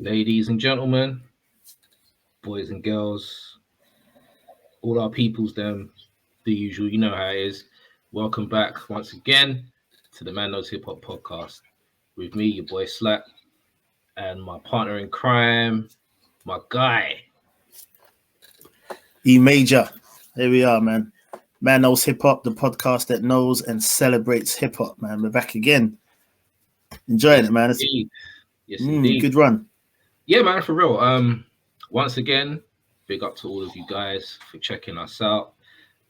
Ladies and gentlemen, boys and girls, all our peoples, them, the usual, you know how it is. Welcome back once again to the Man Knows Hip Hop podcast with me, your boy Slap, and my partner in crime, my guy. E Major. Here we are, man. Man Knows Hip Hop, the podcast that knows and celebrates hip hop, man. We're back again. Enjoying it, man. Yes, indeed. Good run. Yeah, man, for real. Once again, big up to all of you guys for checking us out.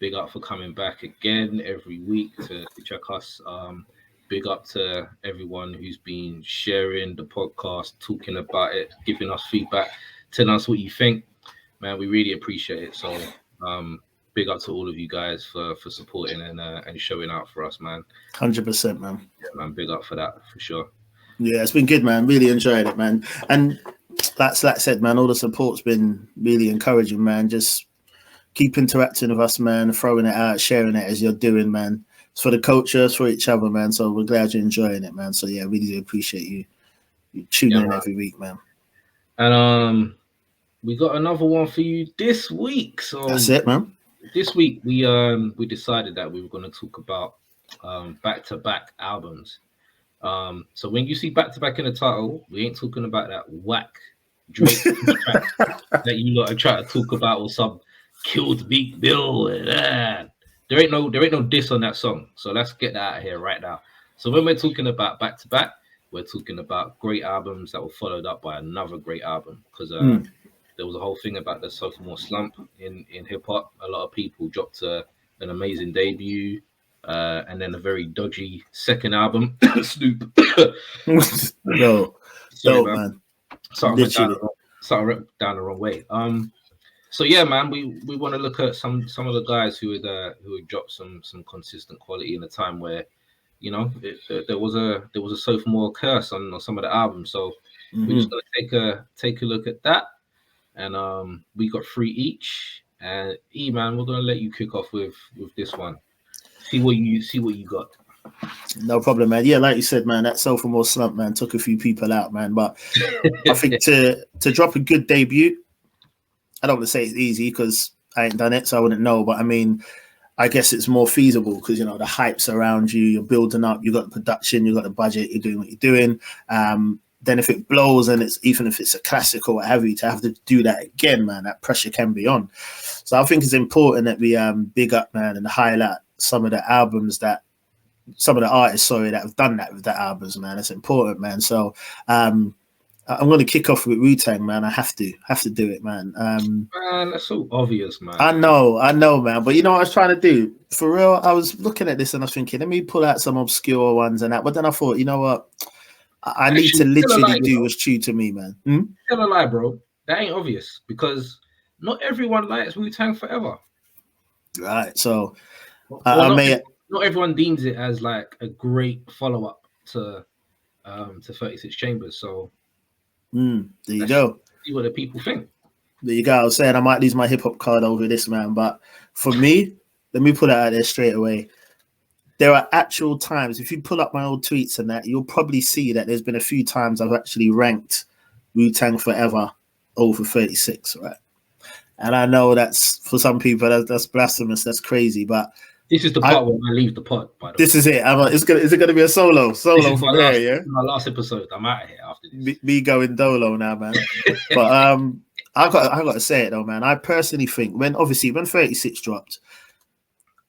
Big up for coming back again every week to check us. Big up to everyone who's been sharing the podcast, talking about it, giving us feedback, telling us what you think. Man, we really appreciate it. So big up to all of you guys for supporting and showing out for us, man. 100%, man. Yeah, man, big up for that, for sure. Yeah, it's been good, man. Really enjoyed it, man. And like said, man, all the support's been really encouraging, man. Just keep interacting with us, man, throwing it out, sharing it as you're doing, man. It's for the culture, it's for each other, man. So we're glad you're enjoying it, man. So yeah, really do appreciate you tuning in every week, man. And we got another one for you this week. So that's it, man. This week we decided that we were going to talk about back-to-back albums. So when you see back-to-back in the title, we ain't talking about that whack Drake track that you lot are trying to talk about, or some killed Meek Mill. There ain't no diss on that song. So let's get that out of here right now. So when we're talking about back-to-back, we're talking about great albums that were followed up by another great album, because there was a whole thing about the sophomore slump in hip-hop. A lot of people dropped an amazing debut, and then a very dodgy second album. Snoop. No, man. Something went down the wrong way. So yeah, man, we want to look at some of the guys who had dropped some consistent quality in a time where, you know, there was a sophomore curse on some of the albums. So we're just gonna take a look at that, and we got 3 each. And man, we're gonna let you kick off with this one. See what you got. No problem, man. Yeah, like you said, man, that sophomore slump, man, took a few people out, man. But I think to drop a good debut, I don't want to say it's easy because I ain't done it, so I wouldn't know. But I mean, I guess it's more feasible because, you know, the hype's around you, you're building up, you got the production, you got the budget, you're doing what you're doing. Then if it blows and even if it's a classic or what have you, to have to do that again, man, that pressure can be on. So I think it's important that we big up, man, and highlight some of the artists, that have done that with the albums, man. It's important, man. So I'm going to kick off with Wu-Tang, man. I have to do it, man. Man, that's so obvious, man. I know, man. But you know what I was trying to do? For real, I was looking at this and I was thinking, let me pull out some obscure ones and that. But then I thought, you know what? I need to literally do what's true to me, man. Tell a lie, bro. That ain't obvious because not everyone likes Wu-Tang Forever. Right. So not everyone deems it as like a great follow-up to 36 Chambers. So there you go. See what the people think. There you go. I was saying I might lose my hip-hop card over this, man. But for me, let me put it out there straight away. There are actual times, if you pull up my old tweets and that, you'll probably see that there's been a few times I've actually ranked Wu-Tang Forever over 36, right? And I know that's, for some people, that's blasphemous, that's crazy, but this is the part where I leave the pod, by the way. This is it. Is it going to be a solo from there, yeah? My last episode. I'm out of here after this. Me going dolo now, man. But I got to say it, though, man. I personally think when 36 dropped,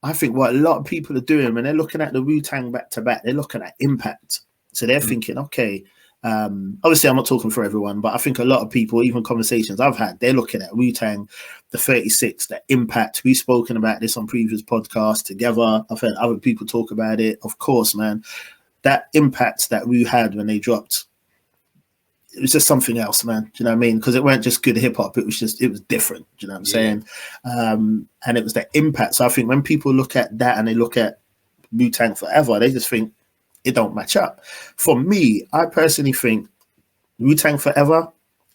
I think what a lot of people are doing when they're looking at the Wu-Tang back-to-back, they're looking at impact. So they're thinking, okay, obviously I'm not talking for everyone, but I think a lot of people, even conversations I've had, they're looking at Wu-Tang, the 36, the impact. We've spoken about this on previous podcasts together. I've heard other people talk about it. Of course, man, that impact that we had when they dropped, it was just something else, man. Do you know what I mean? Because it weren't just good hip hop. It was different. Do you know what I'm saying? And it was that impact. So I think when people look at that and they look at Wu-Tang Forever, they just think it don't match up. For me, I personally think Wu-Tang Forever,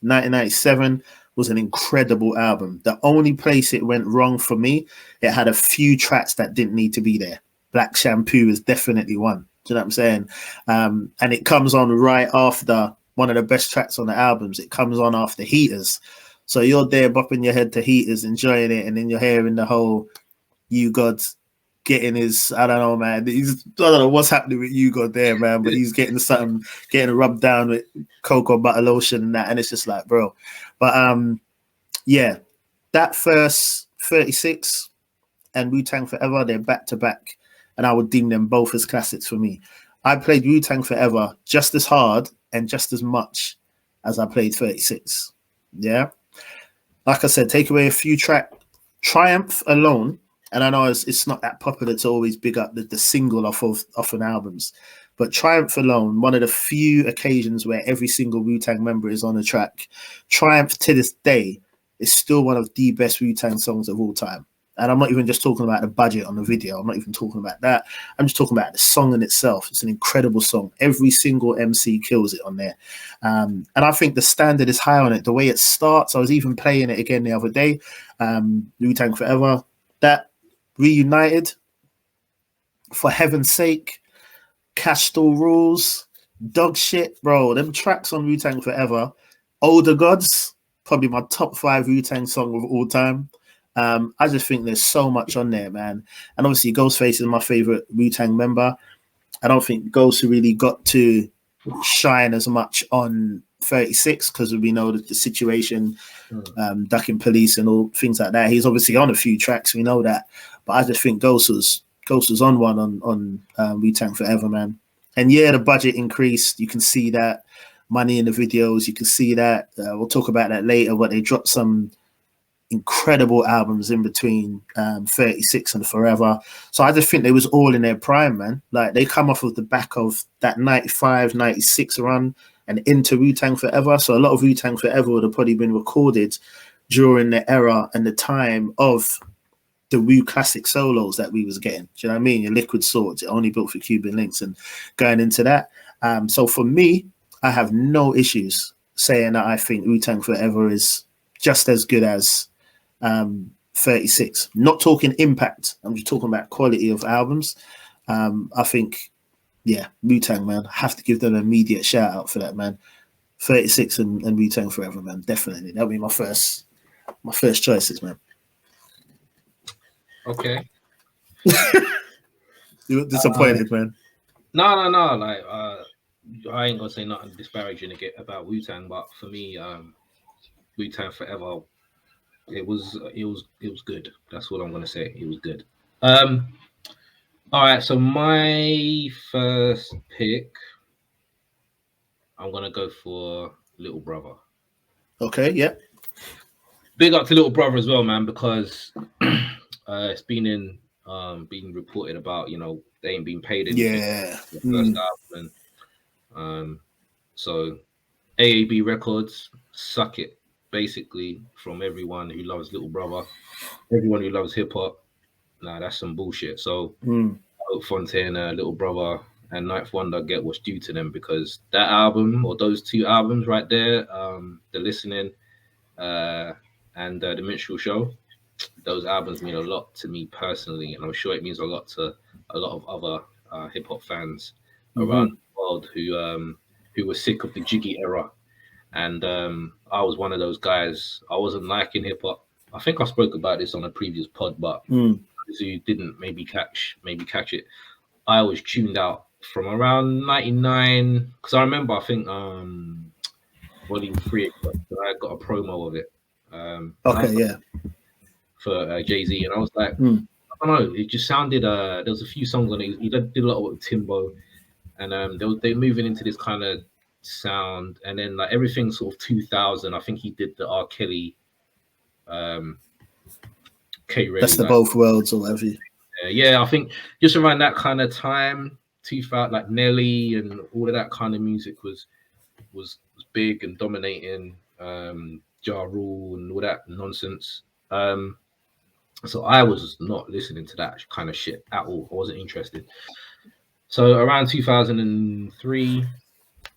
1997, was an incredible album. The only place it went wrong for me, it had a few tracks that didn't need to be there. Black Shampoo is definitely one. Do you know what I'm saying? And it comes on right after one of the best tracks on the albums. It comes on after Heaters. So you're there bopping your head to Heaters, enjoying it, and then you're hearing the whole You God's getting his, I don't know, man. I don't know what's happening with You God there, man, but he's getting something, getting rubbed down with cocoa butter lotion and that, and it's just like, bro. But yeah, that first 36 and Wu-Tang Forever, they're back to back, and I would deem them both as classics for me. I played Wu-Tang Forever just as hard and just as much as I played 36. Yeah. Like I said, take away a few tracks. Triumph alone, and I know it's not that popular to always big up the single off an albums, but Triumph alone, one of the few occasions where every single Wu-Tang member is on a track. Triumph to this day is still one of the best Wu-Tang songs of all time. And I'm not even just talking about the budget on the video. I'm not even talking about that. I'm just talking about the song in itself. It's an incredible song. Every single MC kills it on there. And I think the standard is high on it. The way it starts, I was even playing it again the other day. Wu-Tang Forever. That Reunited, For Heaven's Sake, Cash Still Rules, Dog Shit, bro. Them tracks on Wu-Tang Forever. Older Gods, probably my top 5 Wu-Tang song of all time. I just think there's so much on there, man. And obviously, Ghostface is my favorite Wu-Tang member. I don't think Ghost really got to shine as much on 36 because we know that the situation, ducking police and all things like that. He's obviously on a few tracks, we know that. But I just think Ghost was on one on Wu-Tang Forever, man. And yeah, the budget increased. You can see that money in the videos. You can see that. We'll talk about that later. But they dropped some incredible albums in between 36 and Forever. So I just think they was all in their prime, man. Like they come off of the back of that 95, 96 run and into Wu-Tang Forever. So a lot of Wu-Tang Forever would have probably been recorded during the era and the time of the Wu classic solos that we was getting. Do you know what I mean? Your Liquid Swords, only built for Cuban links and going into that. So for me, I have no issues saying that I think Wu-Tang Forever is just as good as 36. Not talking impact, I'm just talking about quality of albums. I think, yeah, Wu-Tang, man, I have to give them an immediate shout out for that, man. 36 and Wu-Tang Forever, man, definitely. That'll be my first choices, man. Okay. You look disappointed, man. No. Like, I ain't gonna say nothing disparaging about Wu-Tang, but for me, Wu-Tang Forever, it was good. That's what I'm gonna say. It was good. All right. So my first pick, I'm gonna go for Little Brother. Okay. Yeah. Big up to Little Brother as well, man, because it's been being reported about, they ain't been paid anything. Yeah. For the first album. So AAB Records, suck it. Basically, from everyone who loves Little Brother, everyone who loves hip hop, nah, that's some bullshit. So I hope Fontaine, Little Brother, and Ninth Wonder get what's due to them, because that album, or those 2 albums right there, The Listening and The Minstrel Show, those albums mean a lot to me personally, and I'm sure it means a lot to a lot of other hip hop fans around the world who were sick of the Jiggy era. And I was one of those guys. I wasn't liking hip hop. I think I spoke about this on a previous pod, but who didn't maybe catch it, I was tuned out from around 99, because I remember, I think Volume 3, I got a promo of it. For Jay-Z, and I was like, I don't know, it just sounded, there was a few songs on it. He did a lot with Timbo, and they're moving into this kind of sound, and then like everything sort of 2000, I think he did the R. Kelly, K-Ray, That's the Both Worlds or whatever. Yeah, I think just around that kind of time, 2000, like Nelly and all of that kind of music was big and dominating, Ja Rule and all that nonsense. So I was not listening to that kind of shit at all. I wasn't interested. So around 2003,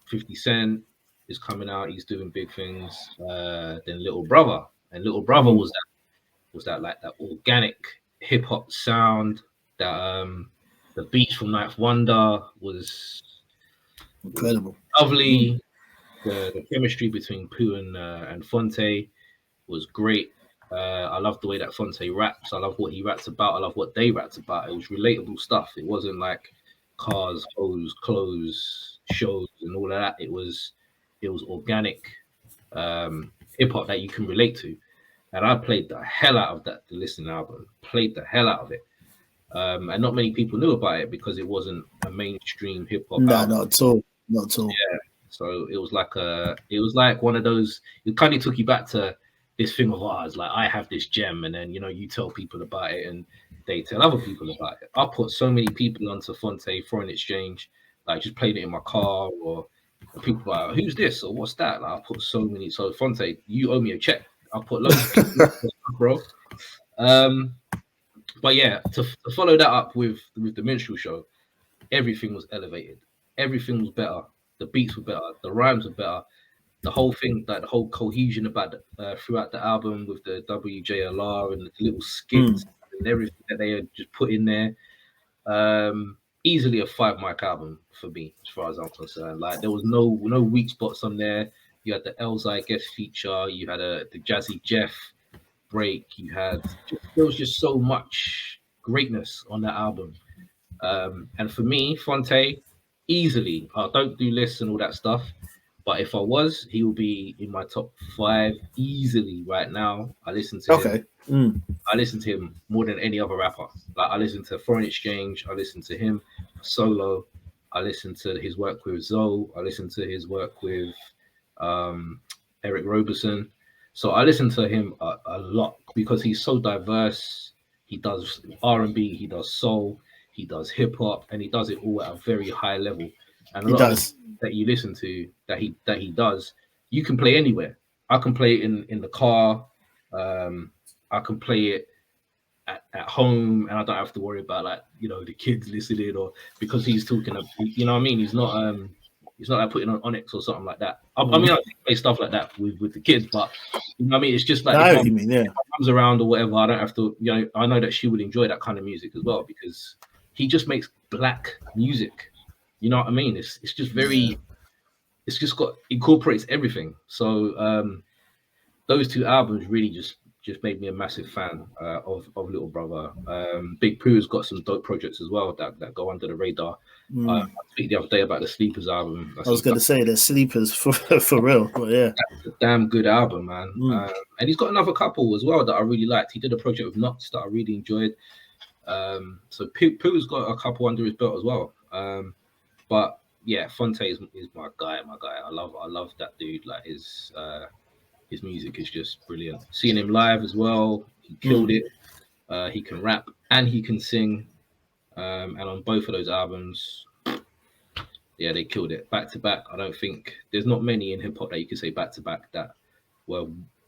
50 Cent is coming out. He's doing big things. Then Little Brother, and Little Brother was that like that organic hip hop sound. That the beats from Ninth Wonder was incredible, lovely. the chemistry between Pooh and Fonte was great. I love the way that Fonte raps. I love what he raps about. I love what they rapped about. It was relatable stuff. It wasn't like cars, hoes, clothes, shows, and all of that. It was organic hip hop that you can relate to. And I played the hell out of that, the listening album. Played the hell out of it. And not many people knew about it because it wasn't a mainstream hip hop No, album. not at all. Not at all. Yeah. So it was like one of those. It kind of took you back to this thing of ours. Like I have this gem, and then you tell people about it, and they tell other people about it. I put so many people onto Fonte Foreign Exchange, like just played it in my car, or people are like, who's this or what's that? Like I put so many. So Fonte, you owe me a check. I put loads of people, bro. But yeah, to follow that up with the minstrel show, everything was elevated. Everything was better. The beats were better. The rhymes were better. The whole thing, like the whole cohesion about throughout the album with the WJLR and the little skits and everything that they had just put in there. Easily a 5 mic album for me, as far as I'm concerned. Like there was no weak spots on there. You had the Elzai guest feature. You had the Jazzy Jeff break. There was just so much greatness on that album. And for me, Fonte, easily, I don't do lists and all that stuff, but if I was, he will be in my top 5 easily right now. I listen to him. I listen to him more than any other rapper. Like I listen to Foreign Exchange. I listen to him solo. I listen to his work with Zoe. I listen to his work with Eric Roberson. So I listen to him a lot because he's so diverse. He does R&B, he does soul, he does hip hop, and he does it all at a very high level. And a lot of that you listen to that he does, you can play anywhere. I can play it in the car. I can play it at home, and I don't have to worry about the kids listening, or because he's talking. You know what I mean? He's not like putting on Onyx or something like that. I mean, I play stuff like that with the kids, but you know what I mean? It's just like if mom comes around or whatever, I don't have to. I know that she would enjoy that kind of music as well because he just makes black music. You know what I mean? It's just very. It's just incorporates everything. So those 2 albums really just made me a massive fan of Little Brother. Big Pooh's got some dope projects as well that go under the radar. I speak the other day about the Sleepers album. I was going to say the Sleepers for real, but yeah, that's a damn good album, man. And he's got another couple as well that I really liked. He did a project with Knox that I really enjoyed. So Pooh's got a couple under his belt as well. But yeah, Fonte is my guy. I love that dude. Like his music is just brilliant. Seeing him live as well, he killed it. He can rap and he can sing. And on both of those albums, yeah, they killed it. Back to back, I don't think there's not many in hip hop that you could say back to back that were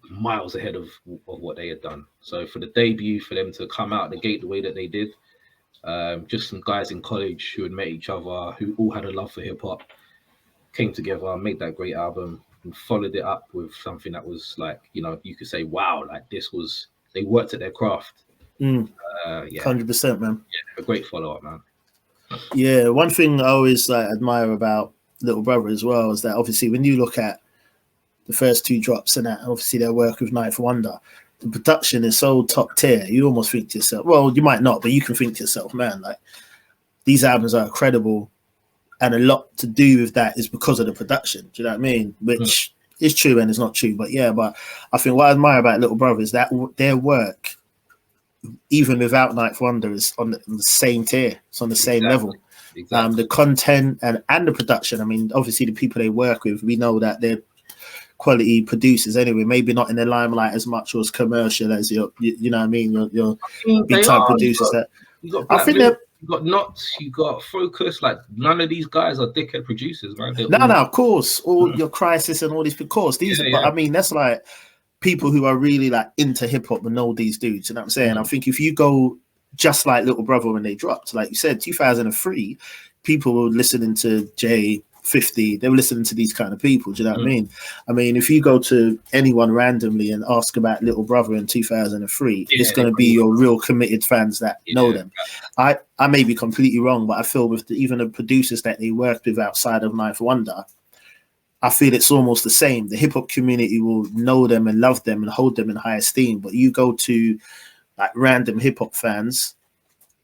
miles ahead of what they had done. So for the debut, for them to come out the gate the way that they did, just some guys in college who had met each other, who all had a love for hip hop, came together, made that great album, and followed it up with something that was like, you could say, wow, like they worked at their craft. Yeah, 100%, man. Yeah, a great follow-up, man. Yeah, one thing I always admire about Little Brother as well is that obviously when you look at the first 2 drops and that, obviously their work with Ninth Wonder, the production is so top tier. You almost think to yourself, well, you might not, but you can think to yourself, man, like these albums are incredible, and a lot to do with that is because of the production. Do you know what I mean? Which is true and it's not true, but yeah. But I think what I admire about Little Brother is that their work, even without Ninth Wonder, is on the same tier. It's on the same level. Exactly. The content and the production. I mean, obviously the people they work with, we know that they're quality producers anyway. Maybe not in the limelight as much or as commercial as you know what I mean. Your big time producers. I think they're. You got Knots, you got Focus. Like none of these guys are dickhead producers, man. No, of course, all your Crisis and all these. Of course, these. But I mean, that's like people who are really like into hip hop and know these dudes. You know what I'm saying? I think if you go just like Little Brother when they dropped, like you said, 2003, people were listening to J50. They were listening to these kind of people. Do you know what I mean? I mean, if you go to anyone randomly and ask about Little Brother in 2003, it's going to be your real committed fans that know them. I may be completely wrong, but I feel with even the producers that they worked with outside of Ninth Wonder, I feel it's almost the same. The hip hop community will know them and love them and hold them in high esteem. But you go to like random hip hop fans,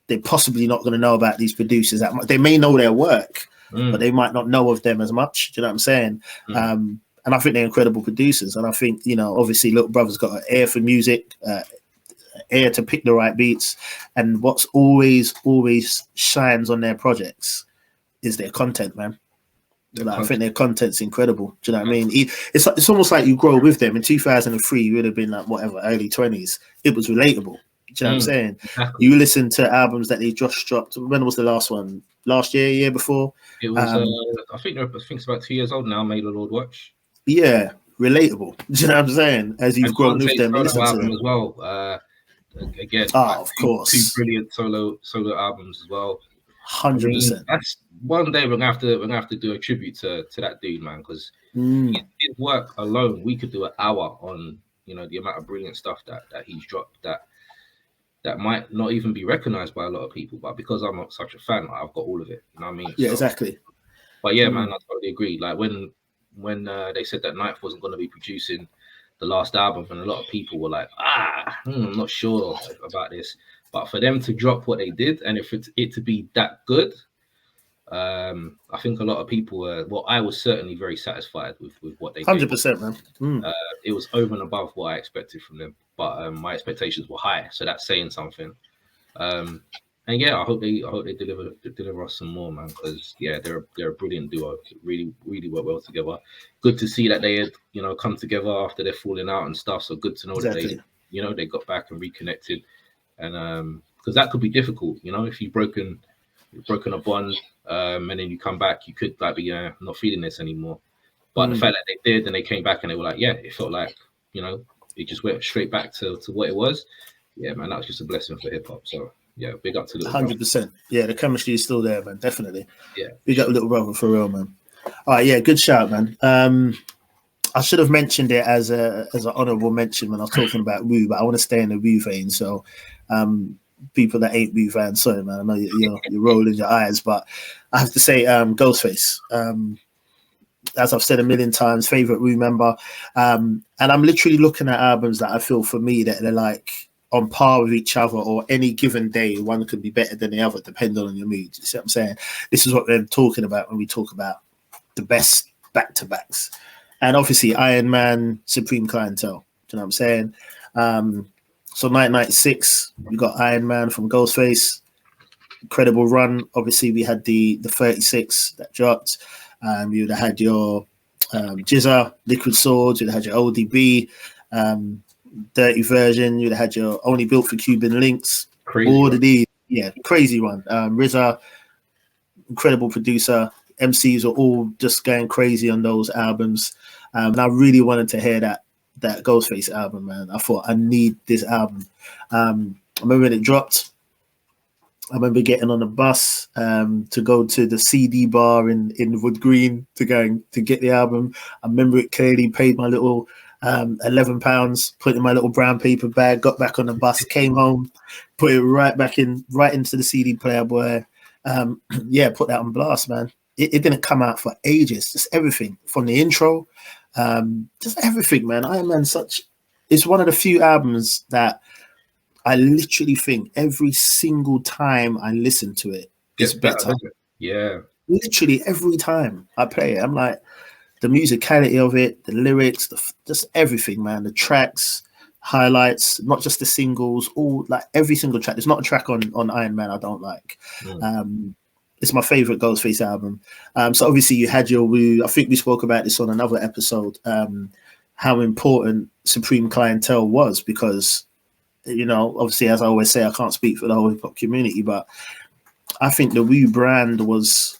they're possibly not going to know about these producers that much. They may know their work, but they might not know of them as much. Do you know what I'm saying? And I think they're incredible producers. And I think, you know, obviously Little Brother's got an ear for music, ear to pick the right beats. And what's always shines on their projects is their content, man. Like, I think their content's incredible. Do you know what I mean? It's almost like you grow with them. In 2003, you would have been like, whatever, early 20s. It was relatable. Do you know what I'm saying? Exactly. You listen to albums that they just dropped. When was the last one? Last year, year before? It was, I think it's about 2 years old now, May the Lord Watch. Yeah, relatable. Do you know what I'm saying? As you've grown with them, listen to them as well. Again, of course, two brilliant solo albums as well. 100%. That's one day we're gonna have to do a tribute to that dude, man, because his work alone, we could do an hour on, you know, the amount of brilliant stuff that he's dropped that might not even be recognized by a lot of people, but because I'm not such a fan, I've got all of it. You know what I mean? Yeah, exactly. But yeah, man, I totally agree. Like when they said that Knife wasn't going to be producing the last album, and a lot of people were like, I'm not sure about this. But for them to drop what they did, and if it to be that good, I think a lot of people were. Well, I was certainly very satisfied with what they did. 100%, man. It was over and above what I expected from them, but my expectations were high, so that's saying something. And yeah, I hope they deliver us some more, man, because yeah, they're a brilliant duo. Really work well together. Good to see that they had, you know, come together after they're falling out and stuff. So good to know that they, you know, they got back and reconnected. And because that could be difficult, you know, if you've broken a bond, and then you come back, you could like be not feeling this anymore. But the fact that they did and they came back and they were like, yeah, it felt like, you know, it just went straight back to what it was. Yeah, man, that was just a blessing for hip hop. So yeah, big up to Little 100%. Yeah, the chemistry is still there, man. Definitely. Yeah, big up Little Brother for real, man. All right, yeah, good shout, man. I should have mentioned it as an honorable mention when I was talking about Wu, but I want to stay in the Wu vein. So, people that ain't Wu fans, sorry, man. I know you're rolling your eyes, but I have to say, Ghostface. As I've said a million times, favorite Wu member. And I'm literally looking at albums that I feel for me that they're like on par with each other, or any given day, one could be better than the other, depending on your mood. You see what I'm saying? This is what we're talking about when we talk about the best back-to-backs. And obviously, Iron Man, Supreme Clientele. Do you know what I'm saying? So 1996, we got Iron Man from Ghostface. Incredible run. Obviously, we had the 36 that dropped. You would have had your Jizza, Liquid Swords. You'd have had your ODB, Dirty Version. You'd have had your Only Built for Cuban Links. All of these, yeah, crazy one. RZA, incredible producer. MCs are all just going crazy on those albums. And I really wanted to hear that Ghostface album, man. I thought, I need this album. I remember when it dropped. I remember getting on a bus to go to the CD bar in Wood Green to get the album. I remember it clearly. Paid my little £11, put it in my little brown paper bag, got back on the bus, came home, put it right into the CD player, boy. Yeah, put that on blast, man. It didn't come out for ages. Just everything from the intro, just everything, man. Iron Man it's one of the few albums that I literally think every single time I listen to it, it's better. Yeah. Literally every time I play it, I'm like, the musicality of it, the lyrics, just everything, man. The tracks, highlights, not just the singles, all like every single track. There's not a track on Iron Man I don't like. It's my favorite Ghostface album. So obviously you had your Wu. I think we spoke about this on another episode, how important Supreme Clientele was, because, you know, obviously, as I always say, I can't speak for the whole hip hop community, but I think the Wu brand was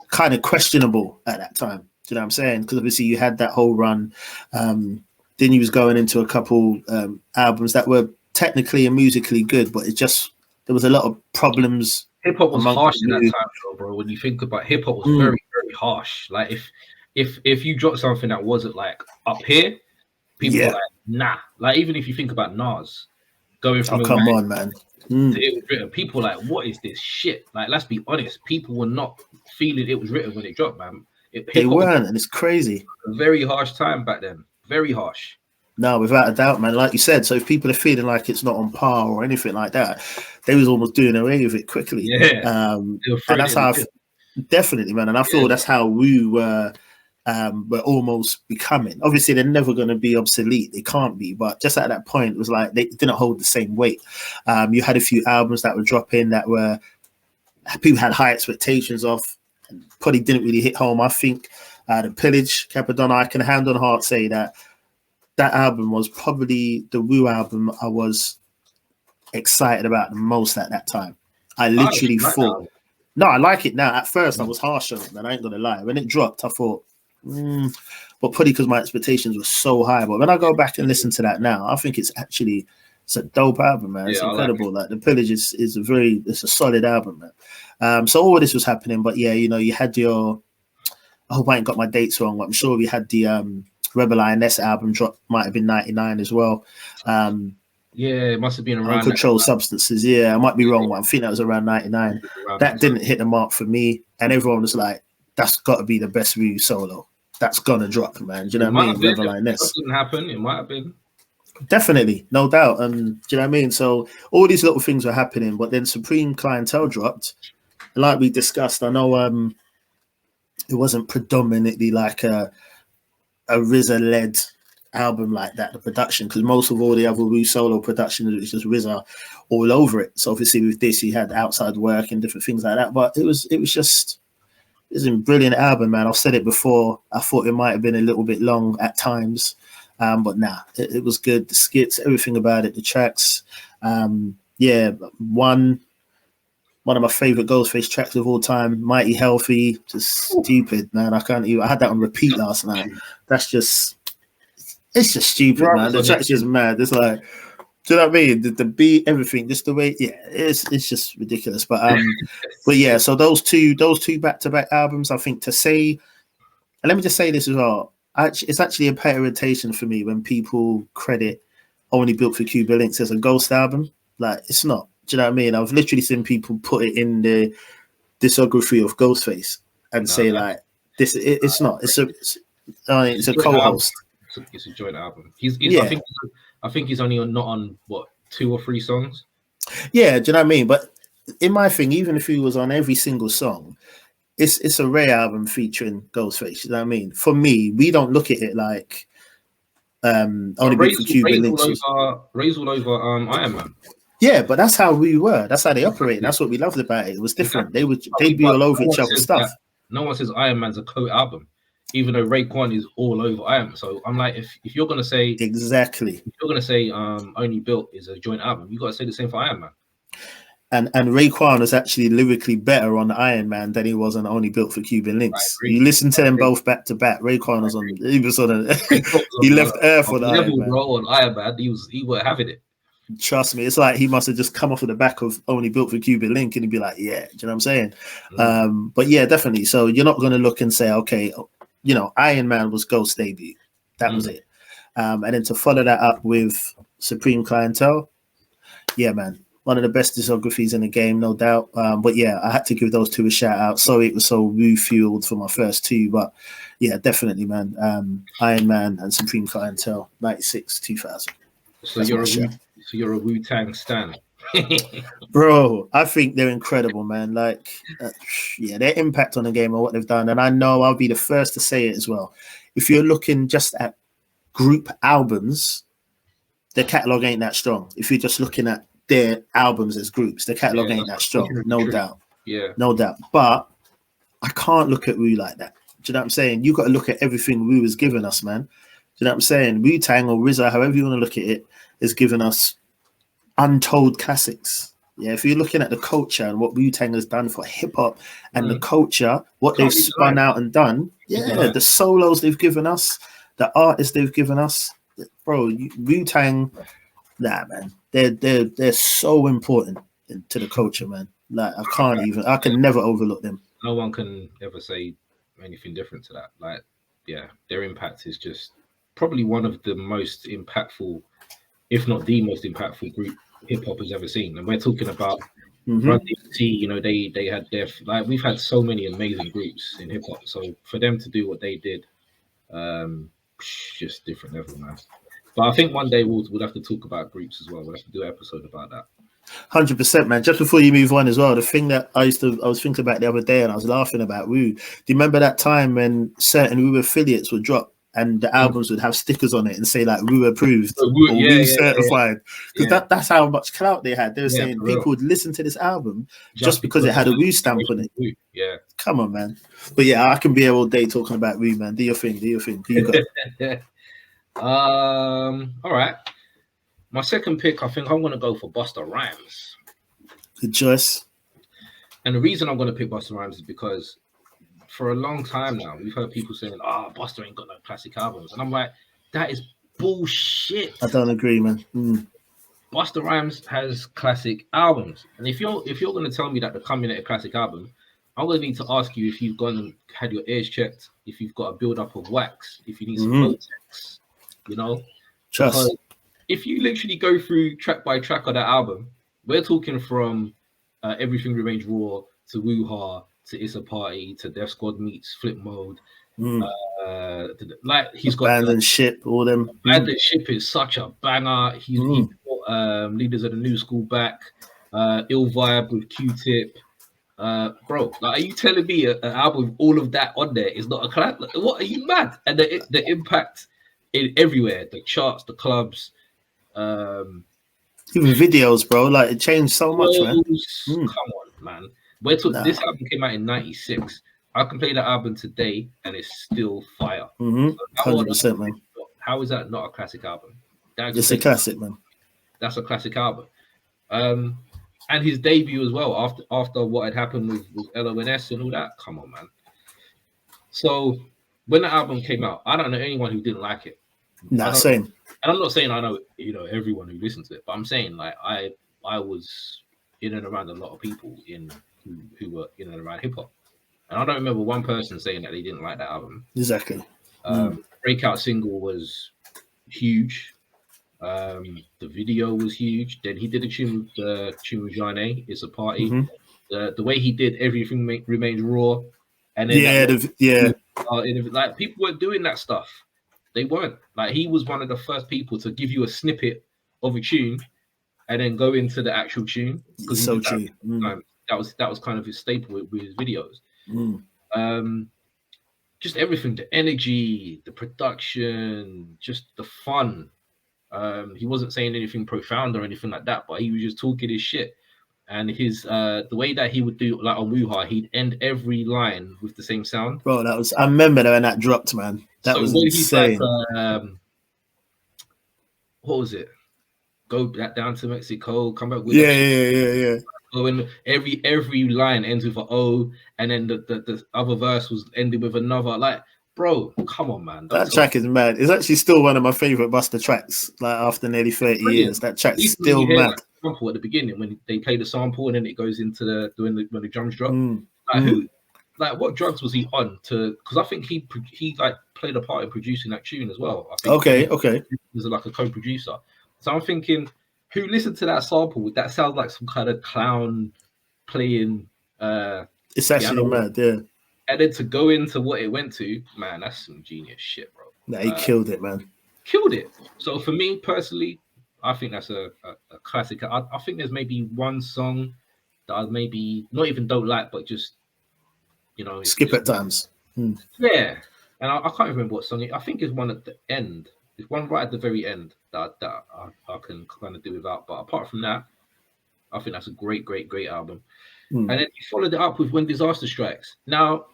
kind of questionable at that time. Do you know what I'm saying? Because obviously you had that whole run. Then you was going into a couple albums that were technically and musically good, but there was a lot of problems. Hip hop was harsh in that time, though, bro. When you think about hip hop, was very, very harsh. Like if you dropped something that wasn't like up here, people were like, nah. Like even if you think about Nas going from come on, man. To It Was Written, people were like, what is this shit? Like, let's be honest, people were not feeling It Was Written when it dropped, man. They weren't, and it's crazy. A very harsh time back then. Very harsh. No, without a doubt, man. Like you said, so if people are feeling like it's not on par or anything like that, they was almost doing away with it quickly. Yeah. And that's how definitely, man. And I feel that's how we were almost becoming. Obviously, they're never going to be obsolete. They can't be. But just at that point, it was like they didn't hold the same weight. You had a few albums that were dropping that were people had high expectations of, and probably didn't really hit home. I think the Pillage, Capadonna, I can hand on heart say that album was probably the Woo album I was excited about the most at that time. I literally thought, no, I like it now. At first, I was harsh on it, man. I ain't gonna lie. When it dropped, I thought, but probably because my expectations were so high. But when I go back and listen to that now, I think it's a dope album, man. It's incredible. Like the Pillage is it's a solid album, man. So all this was happening, but yeah, you know, you had your. I hope I ain't got my dates wrong. But I'm sure we had the Rebel INS album drop. Might have been '99 as well. Yeah, it must have been around Controlled Substances. Yeah, I might be wrong, but I think that was around '99. That didn't hit the mark for me, and everyone was like, "That's got to be the best Woo solo. That's gonna drop, man." Do you know what I mean? Rebel INS. That didn't happen. It might have been. Definitely, no doubt. Do you know what I mean? So all these little things were happening, but then Supreme Clientele dropped. Like we discussed, I know it wasn't predominantly like a RZA-led album like that, the production, because most of all the other Woo solo production, it was just RZA all over it. So obviously with this, he had outside work and different things like that. But it was a brilliant album, man. I've said it before. I thought it might have been a little bit long at times, but nah, it was good. The skits, everything about it, the tracks. Yeah, one of my favorite Ghostface tracks of all time, Mighty Healthy, just stupid, man. I had that on repeat last night. It's just stupid, man. The track's just mad. It's like, do you know what I mean? The beat, everything, just the way, yeah, it's just ridiculous. But yeah, so those two back-to-back albums, I think to say, and let me just say this as well, it's actually a pet irritation for me when people credit Only Built for Cuba Links as a Ghost album. Like, it's not. Do you know what I mean? I've literally seen people put it in the discography of Ghostface and say like, "This it's not. It's a co-host. It's a joint album. I think he's only not on what 2 or 3 songs. Yeah, do you know what I mean? But in my thing, even if he was on every single song, it's a rare album featuring Ghostface. You know what I mean? For me, we don't look at it like Only Built for Cuba Links. Raised all over Iron Man. Yeah, but that's how we were. That's how they operate. That's what we loved about it. It was different. They'd be all over each other's stuff. No one says Iron Man's a co-album, even though Raekwon is all over Iron Man. So I'm like, if you're gonna say Only Built is a joint album, you gotta say the same for Iron Man. And Raekwon was actually lyrically better on Iron Man than he was on Only Built for Cuban Links. You listen to them both back to back. Raekwon was on. He was on. He left Earth for the Iron Man. On Iron Man, he were having it. Trust me, it's like he must have just come off of the back of Only Built for Cuban Link and he'd be like, yeah, do you know what I'm saying? But yeah, definitely. So you're not going to look and say, okay, you know, Iron Man was Ghost's debut. That was it. And then to follow that up with Supreme Clientele, yeah, man, one of the best discographies in the game, no doubt. But yeah, I had to give those two a shout out. Sorry it was so Woo-fueled for my first two, but yeah, definitely, man. Iron Man and Supreme Clientele, 96, 2000. So you're a Wu-Tang stan. Bro, I think they're incredible, man. Like, yeah, their impact on the game and what they've done. And I know I'll be the first to say it as well. If you're looking just at group albums, their catalog ain't that strong. If you're just looking at their albums as groups, their catalog ain't that strong. No doubt. Yeah. No doubt. But I can't look at Wu like that. Do you know what I'm saying? You got to look at everything Wu has given us, man. Do you know what I'm saying? Wu-Tang or RZA, however you want to look at it, has given us untold classics. Yeah, if you're looking at the culture and what Wu-Tang has done for hip-hop and the culture, what they've spun out and done, the solos they've given us, the artists they've given us, bro, Wu-Tang, nah, man, they're so important to the culture, man. Like, I can never overlook them. No one can ever say anything different to that. Like, yeah, their impact is just probably one of the most impactful, if not the most impactful group hip hop has ever seen. And we're talking about Mhm. DMC, they had their like we've had so many amazing groups in hip hop. So for them to do what they did, just different level, man. But I think one day we'll have to talk about groups as well. We'll have to do an episode about that. 100%, man. Just before you move on as well, the thing that I was thinking about the other day, and I was laughing about Woo. Do you remember that time when certain Woo affiliates would drop and the albums would have stickers on it and say like Woo approved or Woo certified? Because that's how much clout they had. They were saying people would listen to this album just because it had a Woo stamp on it. Yeah, come on, man. But yeah, I can be here all day talking about Woo, man. Do your thing. Who you got? All right. My second pick, I think I'm going to go for Busta Rhymes. Good choice. And the reason I'm going to pick Busta Rhymes is because for a long time now, we've heard people saying, Busta ain't got no classic albums. And I'm like, that is bullshit. I don't agree, man. Busta Rhymes has classic albums. And if you're going to tell me that the Coming at a classic album, I'm going to need to ask you if you've gone and had your ears checked, if you've got a build-up of wax, if you need some Botex, Trust. Because if you literally go through track by track of that album, we're talking from Everything Remains Raw to Woo-Ha to It's a Party to Death Squad meets Flip Mode. Like he's got Abandoned Ship, all them. Abandoned Ship is such a banger. He brought Leaders of the New School back. Ill Vibe with Q-Tip. Bro, like, are you telling me an album with all of that on there is not a class? Like, what, are you mad? And the impact in everywhere, the charts, the clubs. Even videos, bro, like it changed so much, man. Come on, man. This album came out in '96. I can play that album today and it's still fire. 100%, man. How is that not a classic album? It's a classic, man. That's a classic album. And his debut as well, after what had happened with LONS and all that. Come on, man. So when the album came out, I don't know anyone who didn't like it. Same. And I'm not saying I know, everyone who listens to it, but I'm saying like I was in and around a lot of people who were in and around hip hop, and I don't remember one person saying that they didn't like that album. Exactly. Breakout single was huge. The video was huge. Then he did a tune with Jane, It's a Party. The way he did Everything Remains Raw, and then like people weren't doing that stuff. They weren't. Like he was one of the first people to give you a snippet of a tune and then go into the actual tune. It's so true. That was kind of his staple with his videos. Just everything, the energy, the production, just the fun. He wasn't saying anything profound or anything like that, but he was just talking his shit. And his the way that he would do, like on Woo-Ha, he'd end every line with the same sound. Bro, I remember that when that dropped, man. That was insane. Like, what was it? Go back down to Mexico, come back with yeah. When every line ends with an O, and then the other verse was ending with another. Like, bro, come on, man. That track is mad. It's actually still one of my favorite Busta tracks. Like after nearly 30 years, that track's still mad. Like, sample at the beginning when they play the sample and then it goes into when the drums drop. Like what drugs was he on because I think he like played a part in producing that tune as well. I think okay. He was like a co-producer. So I'm thinking, who listened to that sample? That sounds like some kind of clown playing. It's actually mad, yeah. And then to go into what it went to, man, that's some genius shit, bro. Nah, he killed it, man. Killed it. So for me personally, I think that's a classic. I think there's maybe one song that I maybe not even don't like, but just skip at times. Yeah, and I can't remember what song. I think it's one at the end. It's one right at the very end that I can kind of do without. But apart from that, I think that's a great album. And then he followed it up with When Disaster Strikes. Now,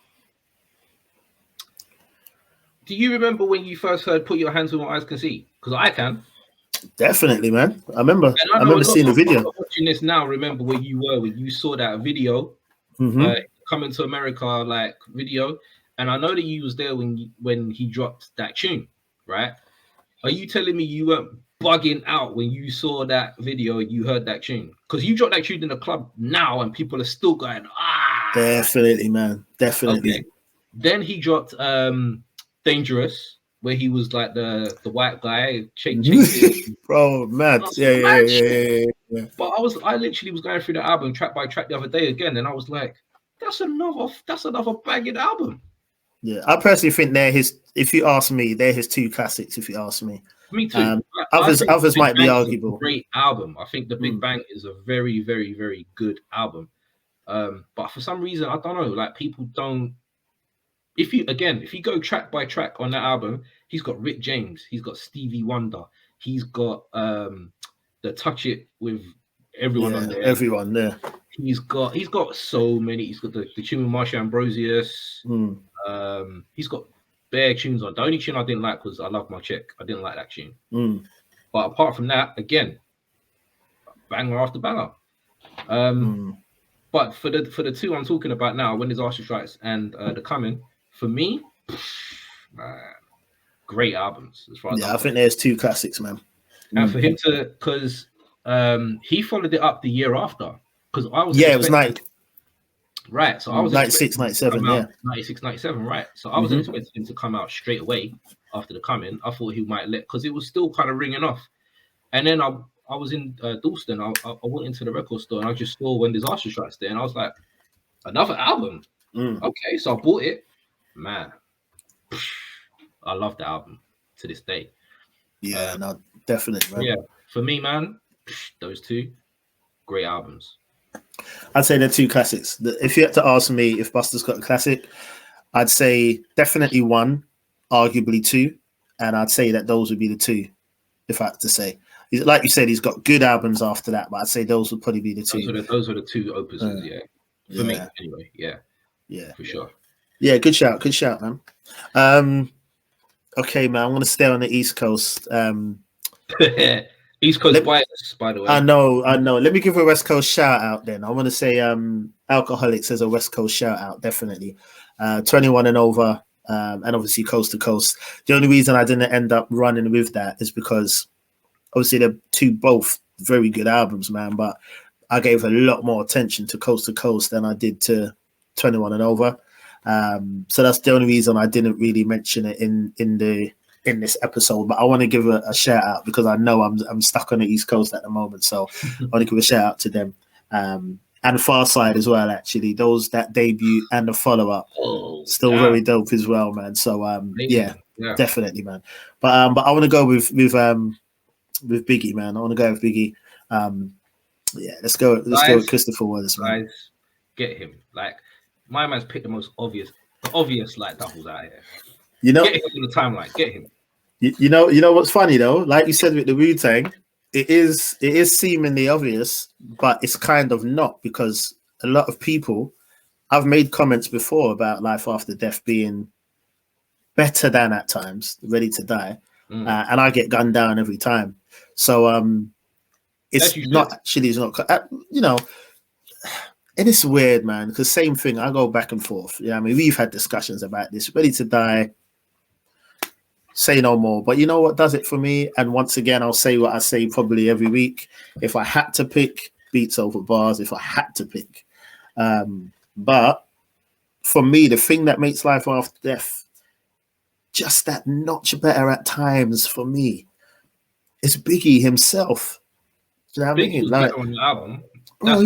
do you remember when you first heard "Put Your Hands Where My Eyes Can See"? Because I can. Definitely, man. I remember seeing the video. Watching this now, remember where you were when you saw that video, Coming to America like video, and I know that you was there when he dropped that tune, right? Are you telling me you weren't bugging out when you saw that video and you heard that tune? Because you dropped that tune in the club now, and people are still going, Definitely, man. Definitely. Okay. Then he dropped Dangerous, where he was like the white guy, bro, mad. Yeah. Yeah. But I literally was going through the album track by track the other day again, and I was like, that's another banging album. Yeah, I personally think they're his. If you ask me, they're his two classics. If you ask me, Me too. Others might be arguable. Great album. I think The Big Bang is a very, very, very good album. But for some reason, I don't know. Like people don't. If you go track by track on that album, he's got Rick James, he's got Stevie Wonder, he's got the Touch It with everyone on there. Everyone there. He's got so many. He's got the tune with Marsha Ambrosius. He's got bare tunes on. The only tune I didn't like was I Love My Check. I didn't like that tune. But apart from that, again, banger after banger. But for the two I'm talking about now, When There's Archer Strikes and The Coming, for me, man, great albums as far as I think there's two classics, man. And for him to, because he followed it up the year after, because I was it was right. So I was 96, 97, 96, 97, right. So I was expecting him to come out straight away after The Coming. I thought he might because it was still kind of ringing off. And then I was in Dalston. I went into the record store and I just saw When There's Archer Strikes there, and I was like, another album. Okay, so I bought it. Man, I love the album to this day. Yeah, no, definitely, man. Yeah, for me, man, those two great albums. I'd say they're two classics. If you had to ask me if Busta's got a classic, I'd say definitely one, arguably two, and I'd say that those would be the two, if I had to say. Like you said, he's got good albums after that, but I'd say those would probably be the two. Those are the two opuses, For me, anyway, yeah, for sure. Yeah, good shout, man. Okay, man, I'm going to stay on the East Coast. East Coast bias, by the way. I know. Let me give a West Coast shout out then. I want to say Alcoholics as a West Coast shout out, definitely. 21 and over, and obviously Coast to Coast. The only reason I didn't end up running with that is because obviously they're both very good albums, man, but I gave a lot more attention to Coast than I did to 21 and over. So that's the only reason I didn't really mention it in this episode. But I want to give a shout out because I know I'm stuck on the East Coast at the moment, so I want to give a shout out to them and Far Side as well. Actually, that debut and the follow up still very dope as well, man. So yeah, definitely, man. But I want to go with Biggie, man. I want to go with Biggie. Yeah, let's go with Christopher Wallace, man. Guys, get him. Like, my man's picked the most obvious like doubles out here. Get him on the timeline. Get him. You know what's funny though? Like you said with the Wu-Tang, it is seemingly obvious, but it's kind of not, because a lot of people, I've made comments before about Life After Death being better than at times Ready to Die, and I get gunned down every time. So it's not. And it's weird, man, because same thing, I go back and forth. Yeah, I mean, we've had discussions about this. Ready to Die, Say No More. But you know what does it for me? And once again, I'll say what I say probably every week. If I had to pick, Beats over Bars, if I had to pick. But for me, the thing that makes Life After Death just that notch better at times for me is Biggie himself. Do you know what I mean? Like, on the album. Bro,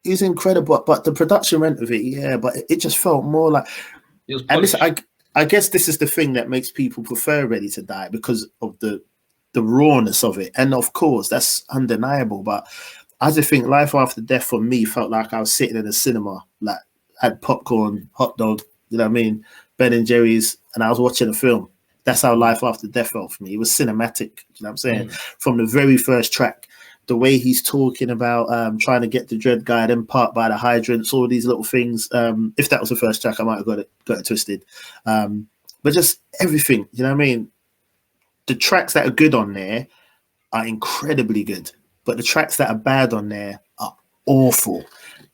he was incredible, but the production went of it, but it just felt more like. And listen, I guess this is the thing that makes people prefer Ready to Die, because of the rawness of it, and of course that's undeniable. But I just think Life After Death for me felt like I was sitting in a cinema, like had popcorn, hot dog, you know what I mean, Ben and Jerry's, and I was watching a film. That's how Life After Death felt for me. It was cinematic, you know what I'm saying? From the very first track. The way he's talking about trying to get the Dread guy, then parked by the hydrants, all these little things. If that was the first track, I might have got it twisted. But just everything, you know what I mean? The tracks that are good on there are incredibly good, but the tracks that are bad on there are awful.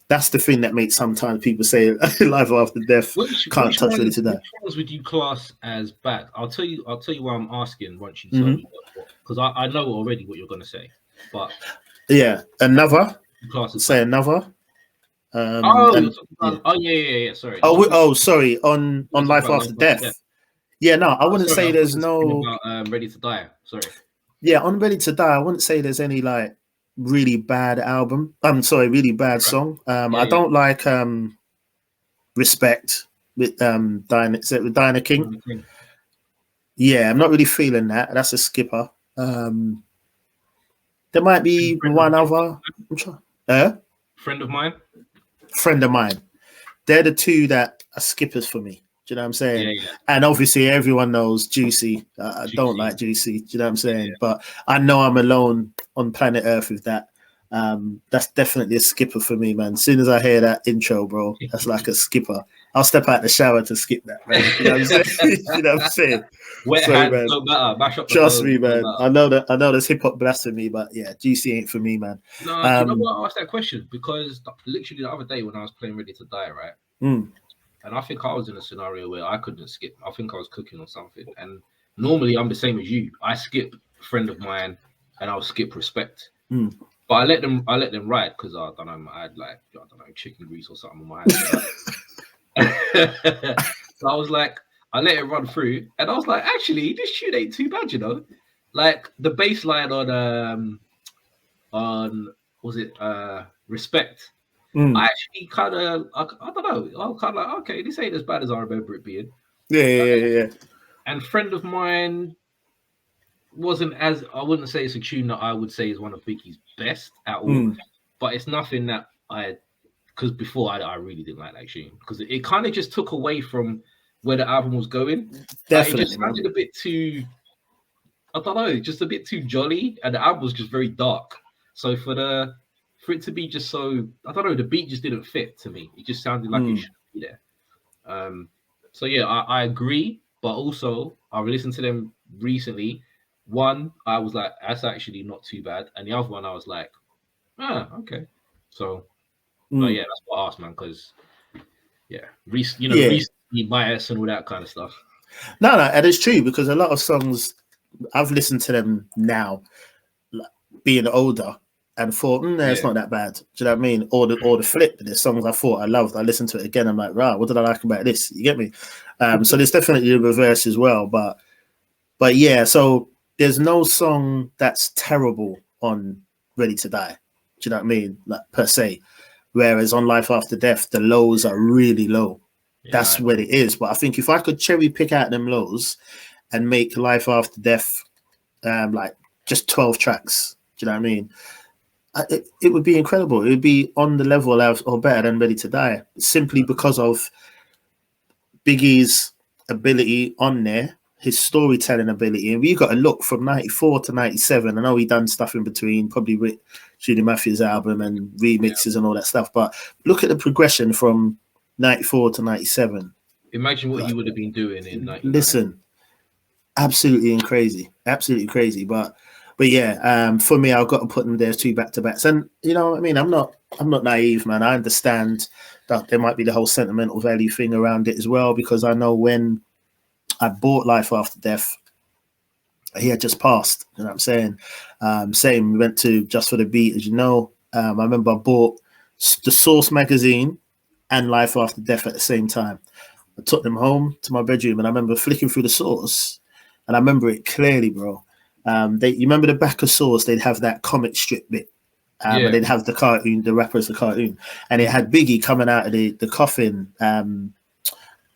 That's the thing that makes sometimes people say Life After Death can't touch Ready to Die. Which ones would you class as bad? I'll tell you why I'm asking once you tell me because I know already what you're going to say. But yeah, Another. Say Another. Yeah. Sorry. Sorry. On Life After Death. Yeah, no, I wouldn't say there's no Ready to Die. Sorry. Yeah, on Ready to Die, I wouldn't say there's any like really bad album. I'm sorry, really bad song. I don't like Respect with Dinah. Is it with Dinah King? Yeah, I'm not really feeling that. That's a skipper. There might be one other. Friend of mine. Friend of mine. They're the two that are skippers for me. Do you know what I'm saying? Yeah. And obviously everyone knows Juicy. I don't like Juicy. Do you know what I'm saying? Yeah. But I know I'm alone on planet Earth with that. That's definitely a skipper for me, man. As soon as I hear that intro, bro, that's like a skipper. I'll step out the shower to skip that, man. You know what I'm saying? You know what I'm saying? Wet hands don't matter. Mash up the Trust me, man. I know there's hip hop blasphemy, but yeah, Juicy ain't for me, man. No, you know what? I asked that question because literally the other day when I was playing Ready to Die, right? And I think I was in a scenario where I couldn't skip. I think I was cooking or something. And normally I'm the same as you. I skip Friend of Mine and I'll skip Respect. But I let them ride because I don't know, I had like chicken grease or something on my hands. So I was like, I let it run through, and I was like, actually, this tune ain't too bad, you know. Like the bass line on was it Respect? I actually kind of I don't know. I'm kind of like, okay, this ain't as bad as I remember it being. Yeah. And Friend of Mine wasn't as, I wouldn't say it's a tune that I would say is one of Biggie's best at all, but it's nothing that because before I really didn't like that tune because it kind of just took away from where the album was going. Definitely, it just sounded a bit too, I don't know, just a bit too jolly, and the album was just very dark. So for it to be just so, I don't know, the beat just didn't fit to me. It just sounded like it should be there. So yeah, I agree, but also I listened to them recently. One, I was like, that's actually not too bad, and the other one, I was like, okay. So, but yeah, that's what I asked, man, because recently bias and all that kind of stuff. No, and it's true because a lot of songs I've listened to them now, like, being older, and thought, it's not that bad. Do you know what I mean? Or the flip, there's songs I thought I loved. I listened to it again. I'm like, right, what did I like about this? You get me? So there's definitely the reverse as well. But yeah, so there's no song that's terrible on Ready to Die. Do you know what I mean? Like per se. Whereas on Life After Death, the lows are really low. That's what it is. But I think if I could cherry pick out them lows and make Life After Death like just 12 tracks, do you know what I mean? It would be incredible. It would be on the level of or better than Ready to Die, simply because of Biggie's ability on there, his storytelling ability. And we got to look from 94 to 97. I know he done stuff in between, probably with Judy Matthews' album and remixes and all that stuff. But look at the progression from 94 to 97. Imagine what he would have been doing in 99. Listen, absolutely crazy. But yeah, for me, I've got to put them there 2 back-to-backs. And you know what I mean? I'm not naive, man. I understand that there might be the whole sentimental value thing around it as well, because I know when I bought Life After Death, he had just passed. You know what I'm saying? Same, we went to Just for the Beat, as you know. I remember I bought the Source magazine and Life After Death at the same time. I took them home to my bedroom, and I remember flicking through the Source, and I remember it clearly, bro. You remember the back of Source? They'd have that comic strip bit, and they'd have the cartoon, the rapper as the cartoon, and it had Biggie coming out of the coffin,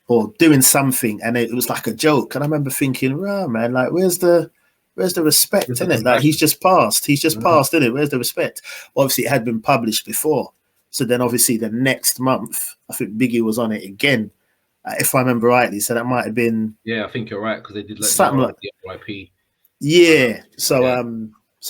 or doing something, and it was like a joke. And I remember thinking, "Wow, man, like where's the respect in it? Like he's just passed, in it. Where's the respect?" Obviously, it had been published before, so then obviously the next month, I think Biggie was on it again, if I remember rightly. So that might have been, I think you're right, because they did like something like the RIP. Yeah. So I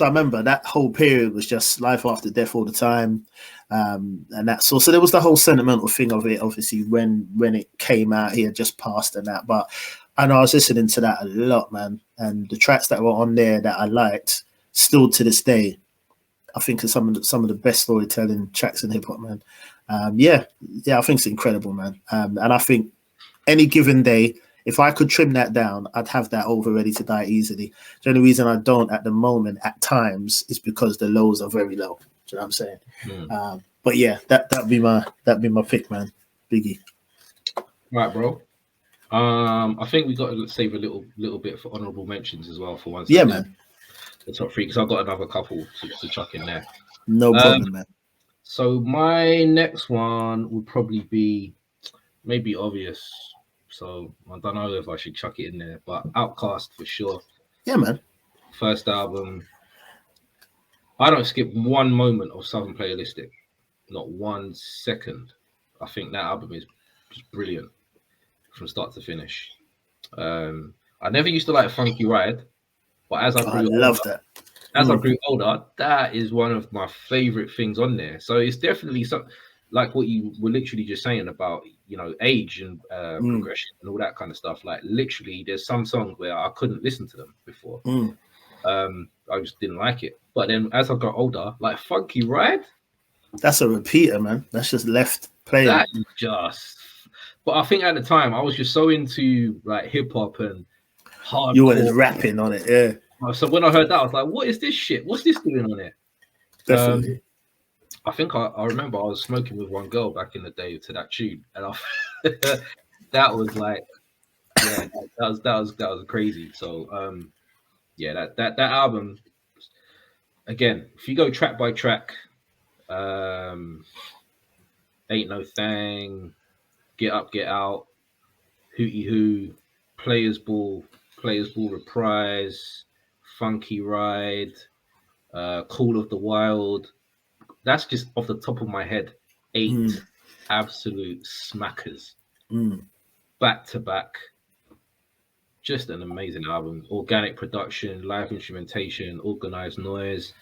remember that whole period was just Life After Death all the time. And that so there was the whole sentimental thing of it, obviously, when it came out, he had just passed and that. But I know I was listening to that a lot, man. And the tracks that were on there that I liked, still to this day, I think are some of the best storytelling tracks in hip hop, man. I think it's incredible, man. And I think any given day, if I could trim that down, I'd have that over Ready to Die easily. The only reason I don't at the moment, at times, is because the lows are very low. Do you know what I'm saying? But yeah, that'd be my pick, man. Biggie. Right, bro. I think we got to save a little bit for honorable mentions as well for once. Yeah, man. the top three because I've got another couple to chuck in there. No problem, man. So my next one would probably be maybe obvious. So I don't know if I should chuck it in there, but Outcast for sure. Yeah, man. First album. I don't skip one moment of Southern Playalistic, not 1 second. I think that album is just brilliant from start to finish. I never used to like Funky Ride, but as I grew older, I grew older, that is one of my favorite things on there. So it's definitely something like what you were literally just saying about, you know, age and progression and all that kind of stuff. Like literally, there's some songs where I couldn't listen to them before. I just didn't like it. But then as I got older, like Funky Ride, that's a repeater, man. That's just left playing. That is just. But I think at the time I was just so into like hip hop and hardcore. You wanted rapping on it, yeah. So when I heard that, I was like, "What is this shit? What's this doing on it?" Definitely. I think I remember I was smoking with one girl back in the day to that tune, and that was like, yeah, that was crazy. So yeah, that album. Again, if you go track by track, Ain't No Thang, Get Up, Get Out, Hootie Hoo, Players Ball Reprise, Funky Ride, Call of the Wild. That's just off the top of my head. 8 absolute smackers. Back to back. Just an amazing album. Organic production, live instrumentation, organized noise.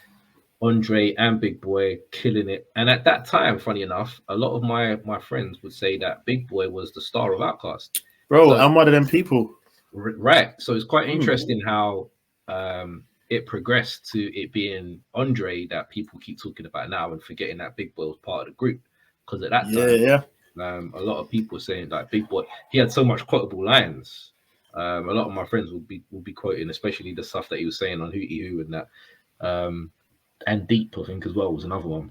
Andre and Big Boy killing it. And at that time, funny enough, a lot of my friends would say that Big Boy was the star of Outkast. Bro, so, I'm one of them people. Right. So it's quite interesting how it progressed to it being Andre that people keep talking about now and forgetting that Big Boy was part of the group. Because at that time, a lot of people were saying that Big Boy, he had so much quotable lines. A lot of my friends will be quoting, especially the stuff that he was saying on Hootie Hoo and that. And Deep, I think, as well, was another one.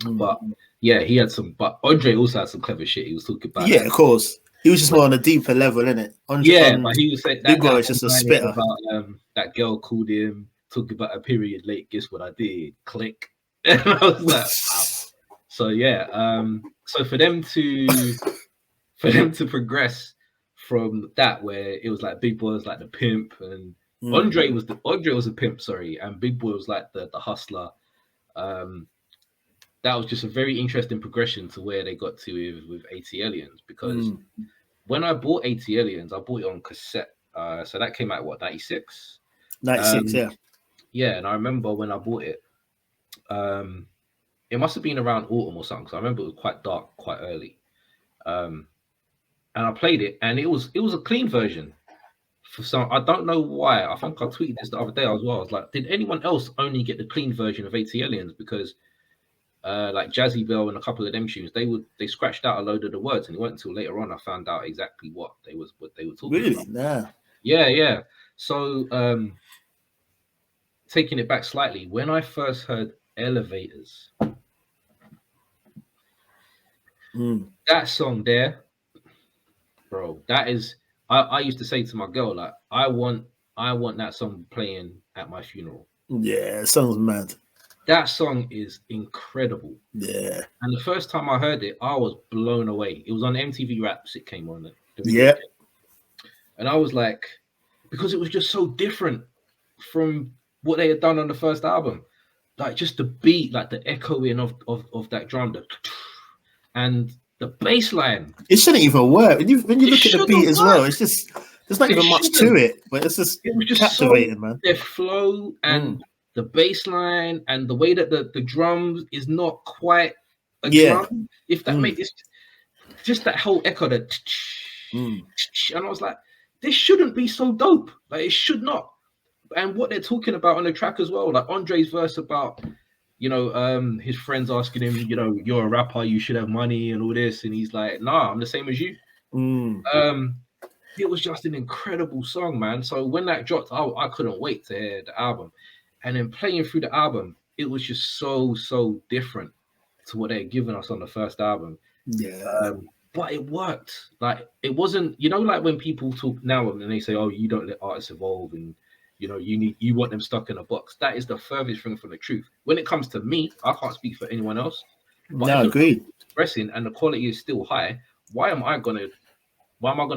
But yeah, he had some. But Andre also had some clever shit he was talking about. Yeah, of course. He was just more on a deeper level, innit? But he was saying that Big Boy is just a spitter. About that girl called him, talking about a period late. Guess what I did? Click. And I was like, wow. So yeah, so for them to progress from that, where it was like Big Boy was like the pimp and Andre was a pimp, and Big Boy was like the hustler. That was just a very interesting progression to where they got to with 80 Aliens, because when I bought 80 Aliens, I bought it on cassette. So that came out what, 96? 96, yeah. Yeah, and I remember when I bought it, it must have been around autumn or something, because I remember it was quite dark, quite early. And I played it, and it was a clean version. For some, I don't know why. I think I tweeted this the other day as well. I was like, did anyone else only get the clean version of 80 Aliens? Because like Jazzy Bell and a couple of them tunes, they scratched out a load of the words, and it wasn't until later on I found out exactly what they were talking about. Really? Yeah. So taking it back slightly, when I first heard Elevators, that song there, bro, that is. I used to say to my girl, like, I want that song playing at my funeral. Yeah, song's mad. That song is incredible. Yeah. And the first time I heard it, I was blown away. It was on MTV Raps. It came on. Yeah. And I was like, because it was just so different from what they had done on the first album. Like just the beat, like the echoing of that drum, and the bass line. It shouldn't even work. When you look at the beat as well, it's just there's not even much to it, but it was just captivating, man. Their flow and the bass line and the way that the drums is not quite a drum. If that makes it, just that whole echo, that and I was like, this shouldn't be so dope. Like it should not. And what they're talking about on the track as well, like Andre's verse about, his friends asking him, you're a rapper, you should have money and all this. And he's like, nah, I'm the same as you. It was just an incredible song, man. So when that dropped, I couldn't wait to hear the album. And then playing through the album, it was just so different to what they had given us on the first album. Yeah. But it worked. Like, it wasn't, like when people talk now and they say, oh, you don't let artists evolve and you want them stuck in a box. That is the furthest thing from the truth. When it comes to me, I can't speak for anyone else. But No, agreed. Expressing and the quality is still high, why am I gonna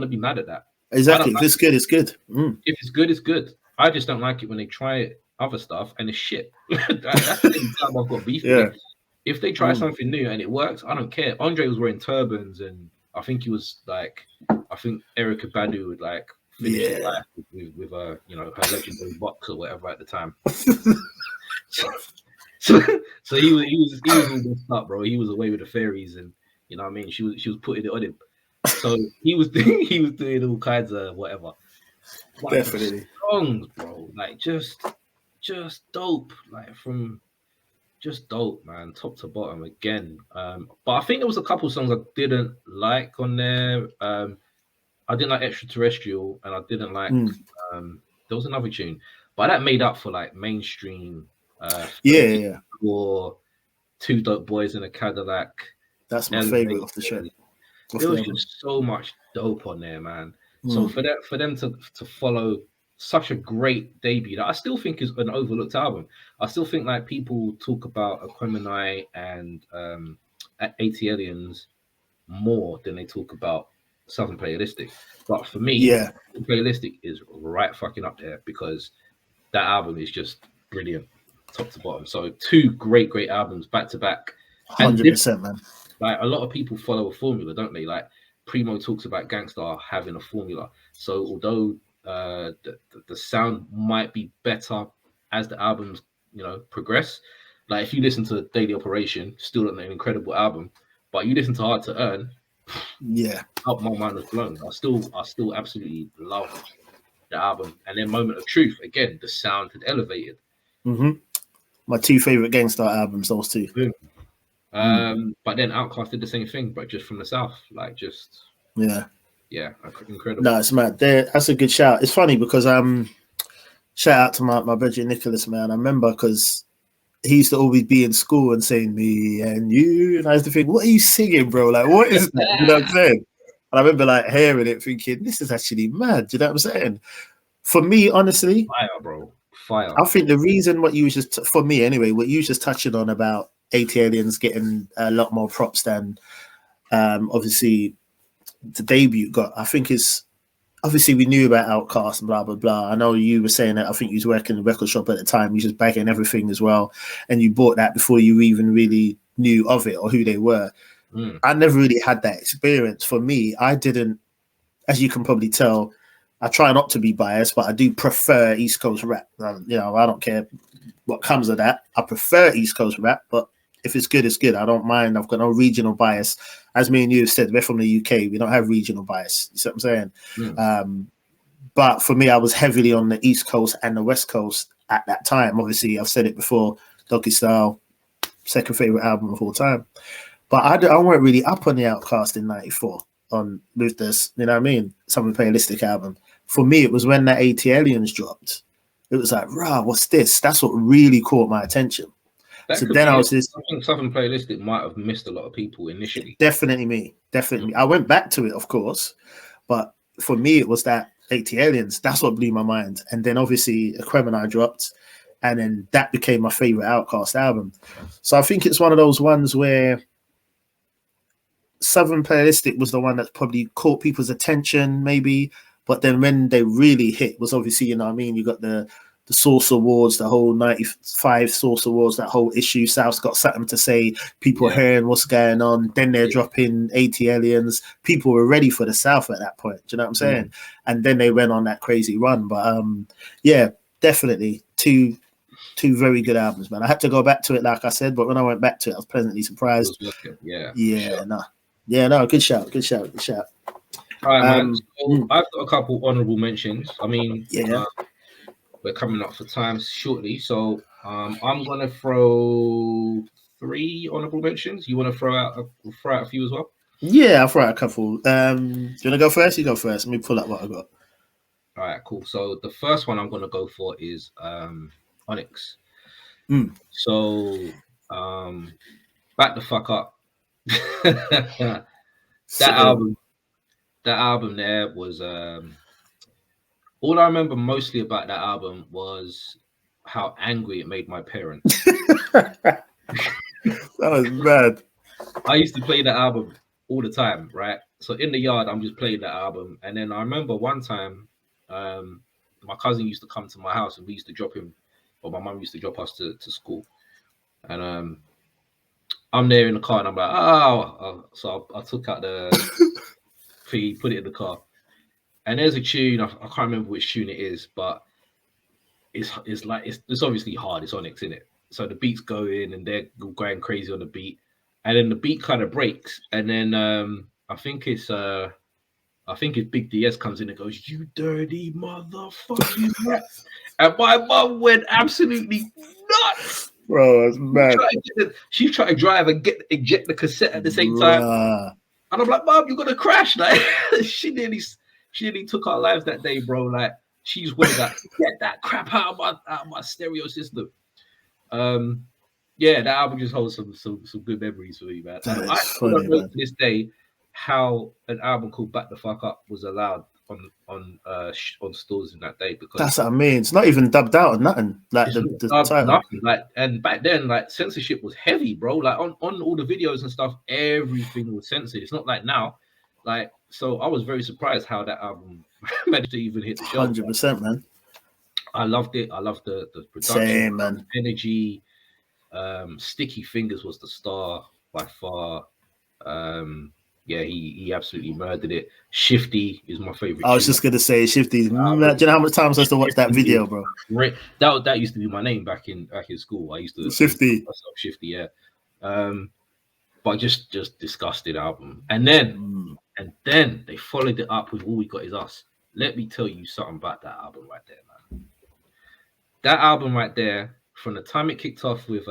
be mad at that? Exactly. If it's good, it's good. If it's good, it's good. I just don't like it when they try other stuff and it's shit. That's the only time I've got beef with it. If they try something new and it works, I don't care. Andre was wearing turbans, and I think he was like, I think Erica Badu would like finish his life with her legendary box or whatever at the time. so he was all messed up, bro. He was away with the fairies, and you know what I mean. She was putting it on him. So he was doing all kinds of whatever. Like, definitely songs, bro. Like just dope. Like from just dope, man, top to bottom again. But I think there was a couple songs I didn't like on there. I didn't like Extraterrestrial, and I didn't like. There was another tune, but that made up for like mainstream. Or Two Dope Boys in a Cadillac. That's my favorite off the show. There was just so much dope on there, man. So for them to follow such a great debut that I still think is an overlooked album. I still think like people talk about Aquemini and 80 Aliens more than they talk about Southern Playalistic. But for me, Playalistic is right fucking up there because that album is just brilliant, top to bottom. So two great albums back to back. 100%, man. Like a lot of people follow a formula, don't they? Like Primo talks about Gangstar having a formula. So although the sound might be better as the albums, progress. Like if you listen to Daily Operation, still an incredible album, but you listen to Hard to Earn, my mind was blown. I still absolutely love the album. And then Moment of Truth, again, the sound had elevated. My two favorite Gangstar albums, those two. But then Outkast did the same thing, but just from the south, like just incredible. No, it's mad. That's a good shout. It's funny because shout out to my brother Nicholas, man. I remember because he used to always be in school and saying me and you, and I used to think, what are you singing, bro? Like, what is that? You know what I'm saying? And I remember like hearing it, thinking, this is actually mad. Do you know what I'm saying? For me, honestly, fire, bro, fire. I think the reason what you was just for me anyway, what you was just touching on about 80 Aliens getting a lot more props than obviously the debut got, I think is obviously we knew about Outkast and blah blah blah. I know you were saying that I think you was working in the record shop at the time, you was just bagging everything as well, and you bought that before you even really knew of it or who they were. I never really had that experience. For me, I didn't, as you can probably tell, I try not to be biased, but I do prefer East Coast rap. I don't care what comes of that. I prefer East Coast rap, but if it's good, it's good. I don't mind. I've got no regional bias. As me and you have said, we're from the UK. We don't have regional bias. You see what I'm saying? But for me, I was heavily on the East Coast and the West Coast at that time. Obviously, I've said it before, Doggy Style, second favorite album of all time. But I weren't really up on the Outkast in 94 with this, you know what I mean? Southern Playalistic album. For me, it was when that 80 Aliens dropped. It was like, rah, what's this? That's what really caught my attention. So then I think Southern Playalistic might have missed a lot of people initially. Definitely me. I went back to it, of course, but for me, it was that 80 Aliens. That's what blew my mind. And then obviously Aquemini dropped, and then that became my favorite Outkast album. So I think it's one of those ones where Southern Playalistic was the one that probably caught people's attention, maybe. But then when they really hit was obviously, you know what I mean, you got the Source Awards, the whole 95 Source Awards, that whole issue. South's got something to say. People are hearing what's going on. Then they're dropping 80 Aliens. People were ready for the South at that point. Do you know what I'm saying? And then they went on that crazy run. But definitely two very good albums, man. I had to go back to it, like I said, but when I went back to it, I was pleasantly surprised. Good shout. All right, man. So I've got a couple honorable mentions. I mean, we're coming up for time shortly, so I'm gonna throw 3 honorable mentions. You want to throw out a few as well? Yeah, I'll throw out a couple. Do you want to go first? You go first. Let me pull up what I got. All right, cool. So the first one I'm gonna go for is Onyx. So back the fuck up. That album there was all I remember mostly about that album was how angry it made my parents. That was bad. I used to play that album all the time, right? So in the yard, I'm just playing that album, and then I remember one time, my cousin used to come to my house, and we used to drop him, or my mum used to drop us to school, and I'm there in the car, and I'm like, so I took out the fee, put it in the car, and there's a tune. I can't remember which tune it is, but it's like it's obviously hard. It's Onyx in it, so the beats go in, and they're going crazy on the beat, and then the beat kind of breaks, and then I think it's Big DS comes in and goes, "You dirty motherfucking rat," and my mum went absolutely nuts. Bro, that's mad. She's trying to drive and eject the cassette at the same time, and I'm like, "Mum, you're gonna crash!" Like she nearly took our lives that day, bro. Like she just went like, "Get that crap out of my stereo system." Yeah, that album just holds some good memories for me, man. I still don't know to this day how an album called "Back the Fuck Up" was allowed on stores in that day, because that's what I mean. It's not even dubbed out or nothing. Like the title. Nothing. Like, and back then, like censorship was heavy, bro. Like on all the videos and stuff, everything was censored. It's not like now. Like, so I was very surprised how that album managed to even hit the shelf. 100%, man. I loved it. I loved the production, same, man. Energy. Sticky Fingers was the star by far. Yeah, he absolutely murdered it. Shifty is my favorite. I was just gonna say Shifty. Do you know how much times I used to watch that video, bro? Great. That used to be my name back in school. I used to Shifty. Myself Shifty, yeah. But just disgusting album. And then they followed it up with All We Got Is Us. Let me tell you something about that album right there, man. That album right there, from the time it kicked off with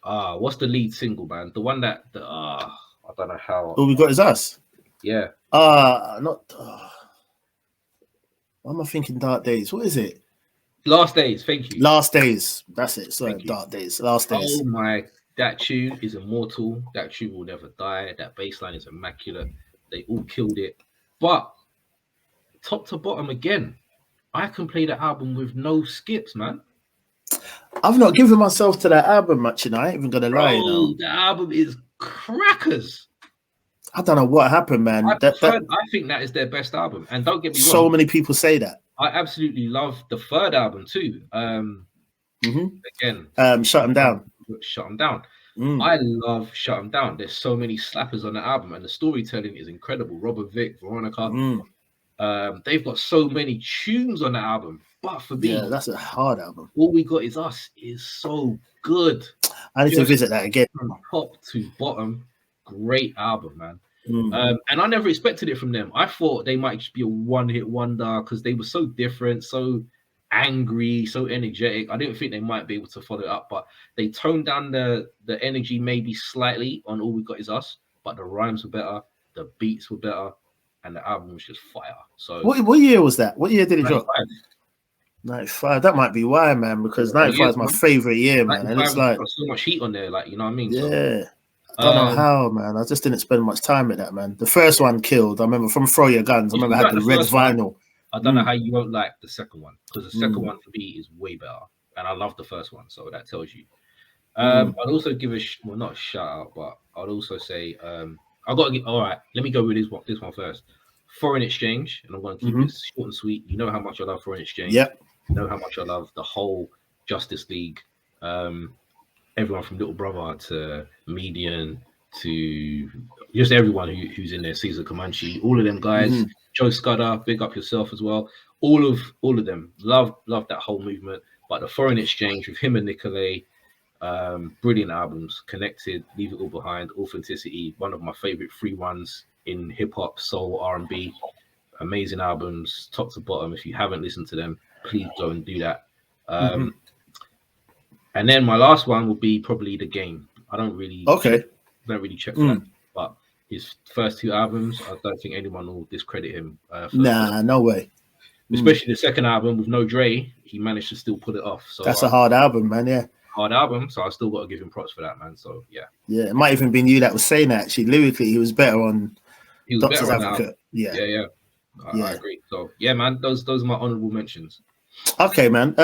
what's the lead single, man? The one that I don't know how. All We Got Is Us. Yeah. Not. What am I thinking? Dark Days. What is it? Last Days. Thank you. Last Days. That's it. Sorry, Dark Days. Last Days. Oh my! That tune is immortal. That tune will never die. That bass line is immaculate. They all killed it. But top to bottom again, I can play the album with no skips, man. I've not given myself to that album much, you know. I ain't even gonna lie. The album is crackers. I don't know what happened, man. I think that is their best album. And don't get me wrong. So many people say that. I absolutely love the third album too. Again, Shut 'Em Down. Shut 'Em Down. I love Shut 'Em Down. There's so many slappers on the album, and the storytelling is incredible. Robert Vick, Veronica. They've got so many tunes on the album. But for me, that's a hard album. All We Got Is Us is so good. I need to visit that again. From top to bottom, great album, man. And I never expected it from them. I thought they might just be a one-hit wonder because they were so different, so angry, so energetic. I didn't think they might be able to follow it up, but they toned down the energy maybe slightly on All We Got Is Us, but the rhymes were better, the beats were better, and the album was just fire. So what year was that? What year did it 95. drop? 95. That might be why, man, because 95 is my favorite year, man. And it's like so much heat on there, like, you know what I mean? Yeah. So, I don't know how, man. I just didn't spend much time with that, man. The first one killed. I remember from Throw Your Guns. I remember I had the red vinyl. I don't know how you won't like the second one, because the second one for me is way better, and I love the first one, so that tells you. I'd also give not a shout out, but I'd also say I got to get. All right, let me go with this one first. Foreign Exchange, and I'm going to keep it short and sweet. You know how much I love Foreign Exchange. Yep. You know how much I love the whole Justice League. Everyone from Little Brother to Median to just everyone who's in there. Caesar Comanche, all of them guys. Joe Scudder, big up yourself as well. All of them love that whole movement. But the Foreign Exchange with him and Nicolay, brilliant albums. Connected, Leave It All Behind, Authenticity, one of my favorite free ones in hip hop, soul, R&B. Amazing albums, top to bottom. If you haven't listened to them, please go and do that. And then my last one will be probably The Game. I don't really check that, but his first two albums, I don't think anyone will discredit him. No way. Especially the second album with No Dre, he managed to still pull it off. So that's a hard album, man. Yeah, hard album. So I still got to give him props for that, man. So yeah, it might even been you that was saying that. Actually, lyrically, he was better on. He was Doctor's better on Advocate. Yeah. I agree. So yeah, man, those are my honorable mentions. Okay, man.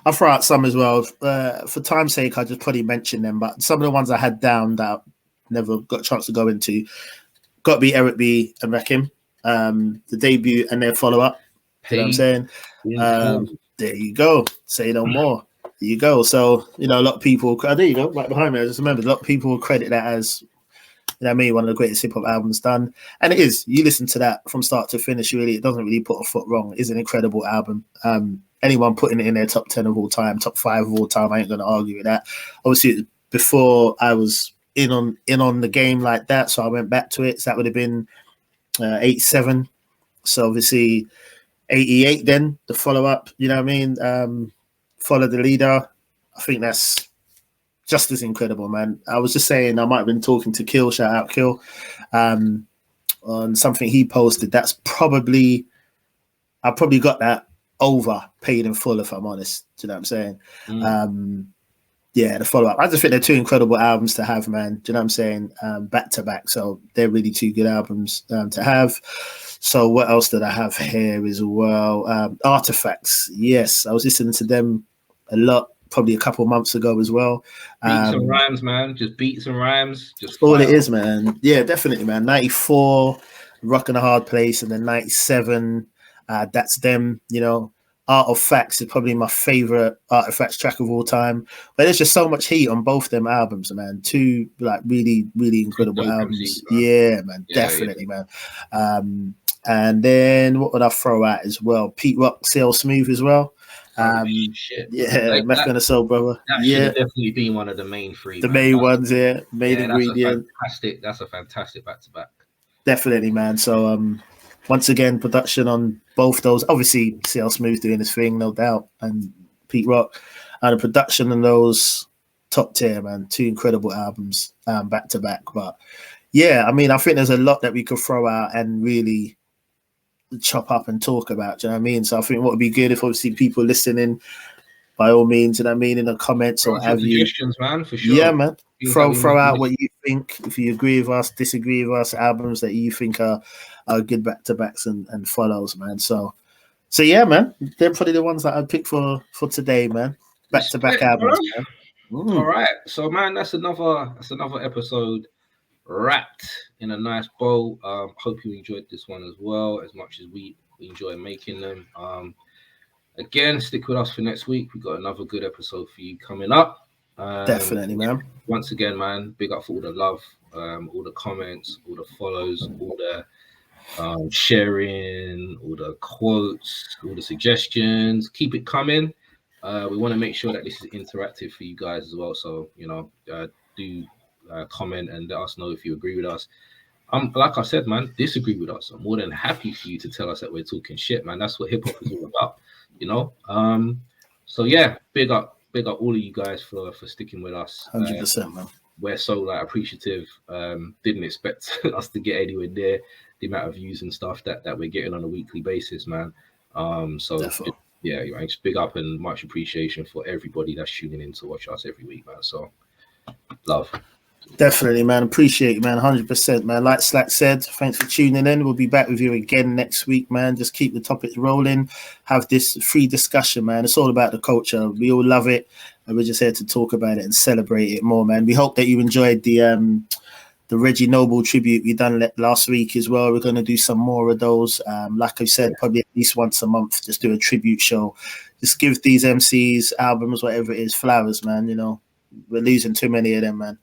I'll throw out some as well. For time's sake, I just probably mention them, but some of the ones I had down that I never got a chance to go into, got to be Eric B and Rakim, the debut and their follow-up. You know what I'm saying? There you go. Say no more. There you go. So, a lot of people, there you go, right behind me. I just remembered a lot of people credit that as, one of the greatest hip-hop albums done. And it is. You listen to that from start to finish, really, it doesn't really put a foot wrong. It's an incredible album. Anyone putting it in their top 10 of all time, top 5 of all time, I ain't going to argue with that. Obviously, before I was in on the game like that, so I went back to it. So that would have been 87. So obviously 88 then, the follow-up, Follow the Leader. I think that's just as incredible, man. I was just saying, I might have been talking to Kill, shout out Kill, on something he posted. That's probably, I probably got that over Paid in Full, if I'm honest. Do you know what I'm saying? The follow-up. I just think they're two incredible albums to have, man. Do you know what I'm saying? Back to back. So they're really two good albums to have. So what else did I have here as well? Artifacts. Yes, I was listening to them a lot, probably a couple of months ago as well. Beats and rhymes, man. Just beats and rhymes. Just all it is, man. Yeah, definitely, man. 94, Rock in a Hard Place, and then 97, That's Them, Art of Facts is probably my favorite Artifacts track of all time. But there's just so much heat on both them albums, man. Two really, really incredible albums. Yeah, man. Yeah, definitely, man. And then what would I throw out as well? Pete Rock, CL Smooth as well. Shit. Yeah, Meth and Soul Brother. That should have definitely been one of the main three. The main ones, yeah. Main ingredient. That's a fantastic back-to-back. Definitely, man. So once again, production on both those. Obviously, CL Smooth doing his thing, no doubt, and Pete Rock. And the production on those, top tier, man. Two incredible albums back to back. But yeah, I mean, I think there's a lot that we could throw out and really chop up and talk about. Do you know what I mean? So I think what would be good if obviously people listening, by all means, you know what I mean, in the comments or have you suggestions, man, for sure. Yeah, man. Throw out what you think, if you agree with us, disagree with us, albums that you think are good back to backs and follows, man. So yeah, man. They're probably the ones that I'd pick for today, man. Back to back albums, man. All right. So man, that's another episode wrapped in a nice bow. Hope you enjoyed this one as well, as much as we enjoy making them. Again, stick with us for next week. We've got another good episode for you coming up. Definitely, man. Once again, man, big up for all the love, all the comments, all the follows, all the sharing, all the quotes, all the suggestions. Keep it coming. We want to make sure that this is interactive for you guys as well. So, do comment and let us know if you agree with us. Like I said, man, disagree with us. I'm more than happy for you to tell us that we're talking shit, man. That's what hip hop is all about, So yeah, big up all of you guys for sticking with us. 100%, man. We're so appreciative. Didn't expect us to get anywhere near the amount of views and stuff that we're getting on a weekly basis, man. Just big up and much appreciation for everybody that's tuning in to watch us every week, man. So love. Definitely, man. Appreciate you, man. 100%, man. Like Slack said, thanks for tuning in. We'll be back with you again next week, man. Just keep the topics rolling. Have this free discussion, man. It's all about the culture. We all love it, and we're just here to talk about it and celebrate it more, man. We hope that you enjoyed the Reggie Noble tribute we done last week as well. We're going to do some more of those. Like I said, probably at least once a month, just do a tribute show. Just give these MCs, albums, whatever it is, flowers, man. We're losing too many of them, man.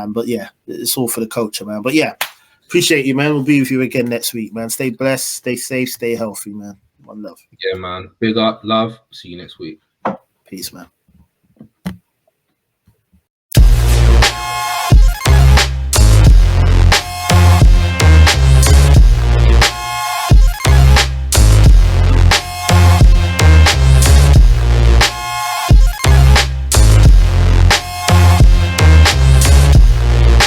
But yeah, it's all for the culture, man. But yeah, appreciate you, man. We'll be with you again next week, man. Stay blessed, stay safe, stay healthy, man. One love. Yeah, man. Big up, love. See you next week. Peace, man.